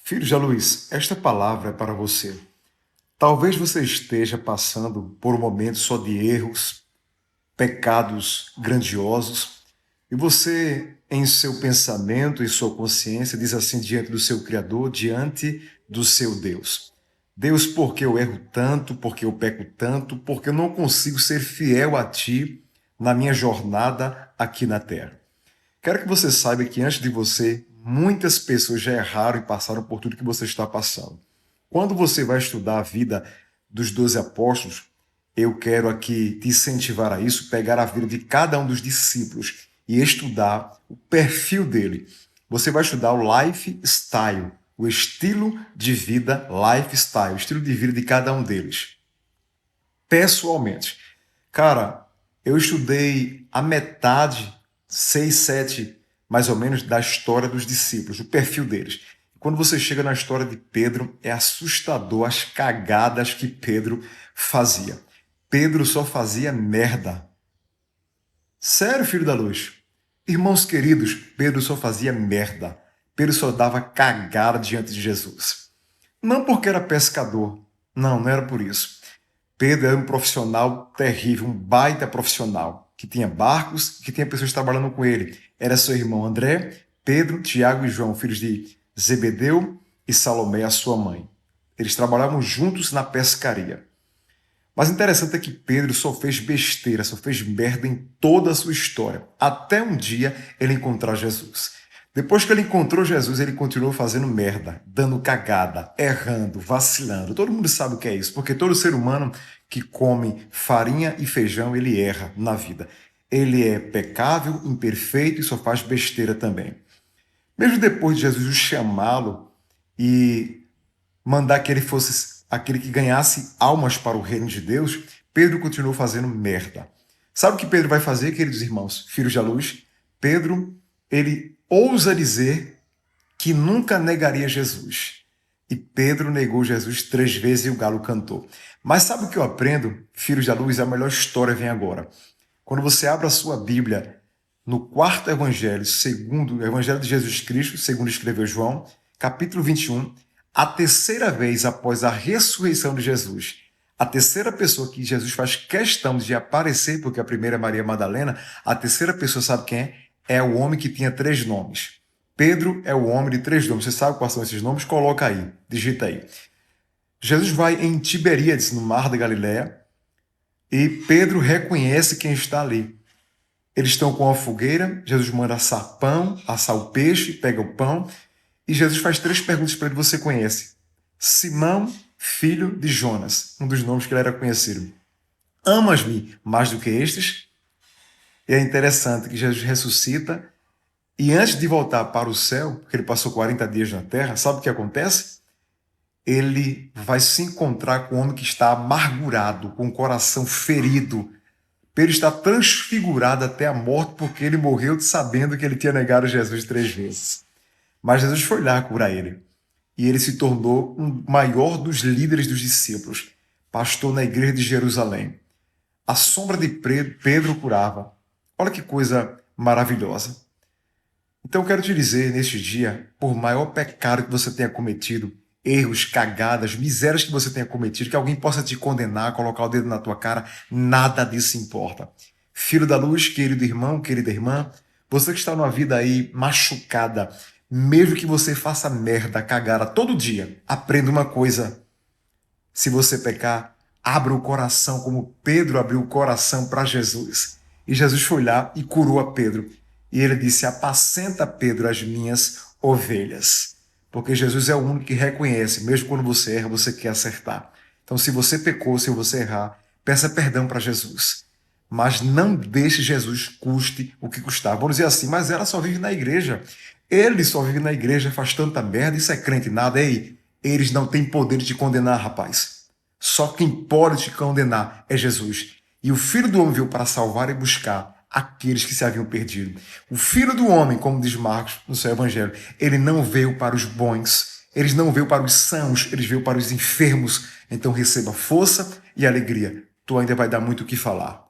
Filho de Luiz, esta palavra é para você. Talvez você esteja passando por um momento só de erros, pecados grandiosos, e você, em seu pensamento e sua consciência, diz assim diante do seu Criador, diante do seu Deus: Deus, por que eu erro tanto, por que eu peco tanto, porque eu não consigo ser fiel a Ti na minha jornada aqui na Terra. Quero que você saiba que antes de você, muitas pessoas já erraram e passaram por tudo que você está passando. Quando você vai estudar a vida dos 12 apóstolos, eu quero aqui te incentivar a isso, pegar a vida de cada um dos discípulos e estudar o perfil dele. Você vai estudar o lifestyle, o estilo de vida lifestyle, o estilo de vida de cada um deles. Pessoalmente, cara, eu estudei a metade, 6, 7, mais ou menos, da história dos discípulos, o perfil deles. Quando você chega na história de Pedro, é assustador as cagadas que Pedro fazia. Pedro só fazia merda. Sério, filho da luz? Irmãos queridos, Pedro só fazia merda. Pedro só dava cagada diante de Jesus. Não porque era pescador. Não era por isso. Pedro era um profissional terrível, um baita profissional, que tinha barcos, que tinha pessoas trabalhando com ele. Era seu irmão André, Pedro, Tiago e João, filhos de Zebedeu e Salomé, a sua mãe. Eles trabalhavam juntos na pescaria. Mas interessante é que Pedro só fez besteira, só fez merda em toda a sua história, até um dia ele encontrar Jesus. Depois que ele encontrou Jesus, ele continuou fazendo merda, dando cagada, errando, vacilando. Todo mundo sabe o que é isso, porque todo ser humano que come farinha e feijão, ele erra na vida. Ele é pecável, imperfeito e só faz besteira também. Mesmo depois de Jesus o chamá-lo e mandar que ele fosse aquele que ganhasse almas para o reino de Deus, Pedro continuou fazendo merda. Sabe o que Pedro vai fazer, queridos irmãos, filhos da luz? Pedro, ele ousa dizer que nunca negaria Jesus. E Pedro negou Jesus 3 vezes e o galo cantou. Mas sabe o que eu aprendo, filhos da luz? A melhor história vem agora. Quando você abre a sua Bíblia no quarto evangelho, segundo o evangelho de Jesus Cristo, segundo escreveu João, capítulo 21, a terceira vez após a ressurreição de Jesus, a terceira pessoa que Jesus faz questão de aparecer, porque a primeira é Maria Madalena, a terceira pessoa sabe quem é? É o homem que tinha 3 nomes. Pedro é o homem de 3 nomes. Você sabe quais são esses nomes? Coloca aí, digita aí. Jesus vai em Tiberíades, no mar da Galileia, e Pedro reconhece quem está ali. Eles estão com a fogueira, Jesus manda assar pão, assar o peixe, pega o pão, e Jesus faz 3 perguntas para ele, você conhece. Simão, filho de Jonas, um dos nomes que ele era conhecido. Amas-me mais do que estes? E é interessante que Jesus ressuscita, e antes de voltar para o céu, porque ele passou 40 dias na terra, sabe o que acontece? Ele vai se encontrar com um homem que está amargurado, com o coração ferido. Pedro está transfigurado até a morte, porque ele morreu sabendo que ele tinha negado Jesus 3 vezes. Mas Jesus foi lá curar ele. E ele se tornou um maior dos líderes dos discípulos, pastor na igreja de Jerusalém. A sombra de Pedro curava. Olha que coisa maravilhosa. Então eu quero te dizer, neste dia, por maior pecado que você tenha cometido, erros, cagadas, misérias que você tenha cometido, que alguém possa te condenar, colocar o dedo na tua cara, nada disso importa. Filho da luz, querido irmão, querida irmã, você que está numa vida aí machucada, mesmo que você faça merda, cagada todo dia, aprenda uma coisa. Se você pecar, abra o coração como Pedro abriu o coração para Jesus. E Jesus foi lá e curou a Pedro. E ele disse, apacenta, Pedro, as minhas ovelhas. Porque Jesus é o único que reconhece, mesmo quando você erra, você quer acertar. Então, se você pecou, se você errar, peça perdão para Jesus. Mas não deixe Jesus custe o que custar. Vamos dizer assim, mas ela só vive na igreja. Ele só vive na igreja, faz tanta merda, isso é crente nada. Ei, eles não têm poder de te condenar, rapaz. Só quem pode te condenar é Jesus. E o Filho do Homem veio para salvar e buscar aqueles que se haviam perdido. O Filho do Homem, como diz Marcos no seu Evangelho, ele não veio para os bons, ele não veio para os sãos, ele veio para os enfermos. Então receba força e alegria. Tu ainda vai dar muito o que falar.